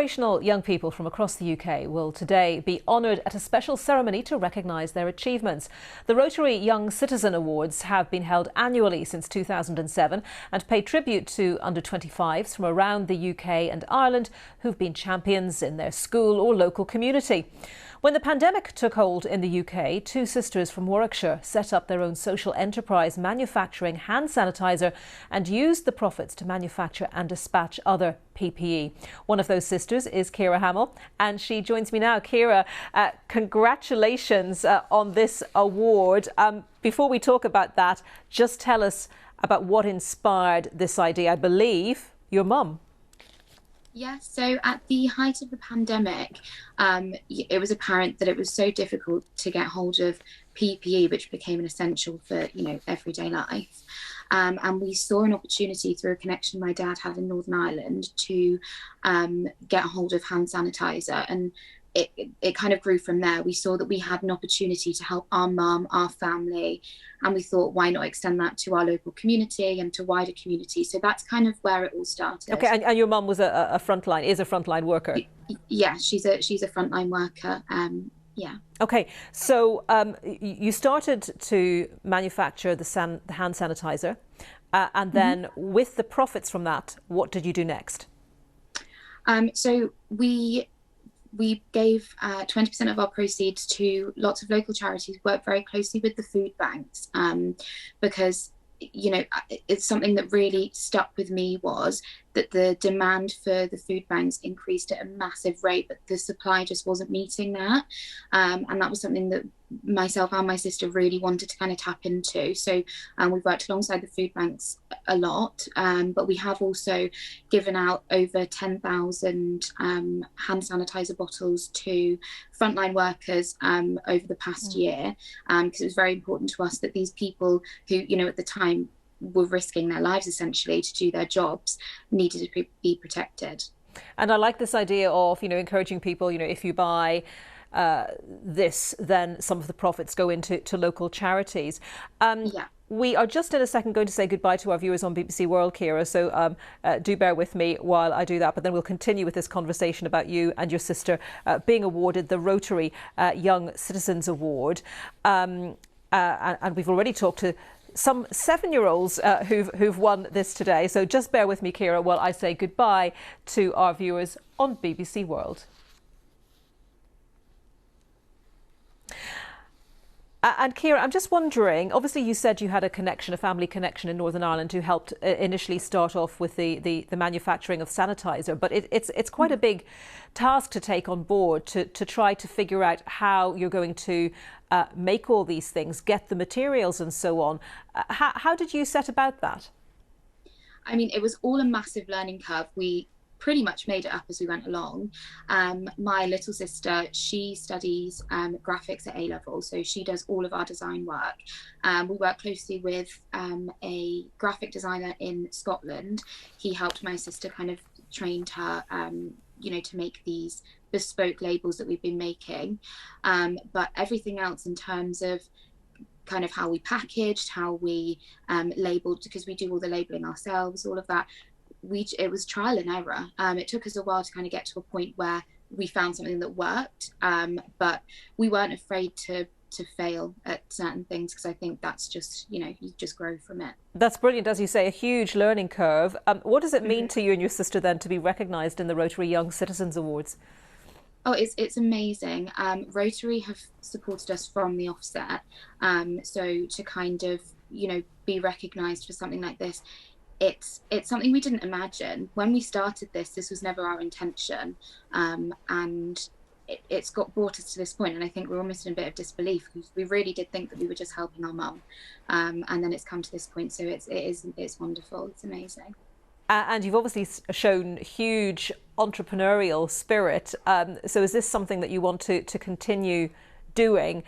Inspirational young people from across the UK will today be honoured at a special ceremony to recognise their achievements. The Rotary Young Citizen Awards have been held annually since 2007 and pay tribute to under-25s from around the UK and Ireland who've been champions in their school or local community. When the pandemic took hold in the UK, two sisters from Warwickshire set up their own social enterprise manufacturing hand sanitizer and used the profits to manufacture and dispatch other PPE. One of those sisters is Ciara Hamill, and she joins me now. Ciara, congratulations on this award. Before we talk about that, just tell us about what inspired this idea. I believe your mum. Yeah, so at the height of the pandemic, it was apparent that it was so difficult to get hold of PPE, which became an essential for, everyday life. And we saw an opportunity through a connection my dad had in Northern Ireland to get hold of hand sanitizer. And it kind of grew from there. We saw that we had an opportunity to help our mum, our family, and we thought, why not extend that to our local community and to wider community? So that's kind of where it all started. Okay, and your mum was a frontline worker? Yeah, she's a frontline worker. Yeah. Okay, so you started to manufacture the hand sanitizer, and then with the profits from that, what did you do next? So we gave 20% of our proceeds to lots of local charities, worked very closely with the food banks, because, it's something that really stuck with me was that the demand for the food banks increased at a massive rate, but the supply just wasn't meeting that. And that was something that myself and my sister really wanted to kind of tap into. So we've worked alongside the food banks a lot, but we have also given out over 10,000 hand sanitizer bottles to frontline workers over the past year, because it was very important to us that these people who, at the time were risking their lives essentially to do their jobs needed to be protected. And I like this idea of, encouraging people, if you buy this, then some of the profits go into local charities. Yeah. We are just in a second going to say goodbye to our viewers on BBC World, Ciara, so do bear with me while I do that, but then we'll continue with this conversation about you and your sister being awarded the Rotary Young Citizens Award. And we've already talked to some 7-year-olds who've won this today, so just bear with me, Ciara, while I say goodbye to our viewers on BBC World. And Ciara, I'm just wondering, obviously you said you had a family connection in Northern Ireland who helped initially start off with the manufacturing of sanitizer, but it's quite a big task to take on board to try to figure out how you're going to make all these things, get the materials and so on. How did you set about that? I mean, it was all a massive learning curve. We pretty much made it up as we went along. My little sister, she studies graphics at A-level, so she does all of our design work. We work closely with a graphic designer in Scotland. He helped my sister, kind of trained her, to make these bespoke labels that we've been making. But everything else in terms of kind of how we packaged, how we labeled, because we do all the labeling ourselves, all of that, it was trial and error. It took us a while to kind of get to a point where we found something that worked, but we weren't afraid to fail at certain things, because I think that's just, you just grow from it. That's brilliant, as you say, a huge learning curve. What does it mean to you and your sister then to be recognised in the Rotary Young Citizens Awards? Oh, it's amazing. Rotary have supported us from the offset, so to kind of, be recognised for something like this, it's something we didn't imagine. When we started this was never our intention, and it's brought us to this point, and I think we're almost in a bit of disbelief, because we really did think that we were just helping our mum, and then it's come to this point, so it's wonderful, it's amazing. And you've obviously shown huge entrepreneurial spirit, so is this something that you want to continue doing,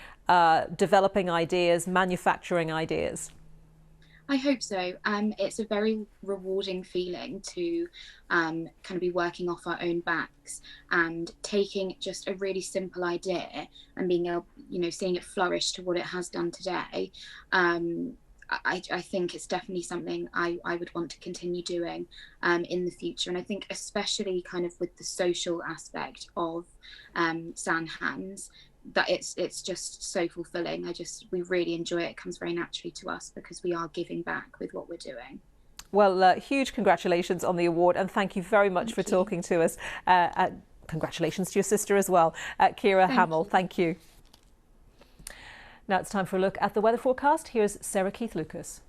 developing ideas, manufacturing ideas? I hope so. It's a very rewarding feeling to kind of be working off our own backs and taking just a really simple idea and being able, seeing it flourish to what it has done today. I think it's definitely something I would want to continue doing in the future. And I think especially kind of with the social aspect of SanHanz, that it's just so fulfilling. We really enjoy it. It comes very naturally to us because we are giving back with what we're doing. Well, huge congratulations on the award, and thank you very much for talking to us. Congratulations to your sister as well, Ciara Hamill. Thank you. Now it's time for a look at the weather forecast. Here's Sarah Keith-Lucas.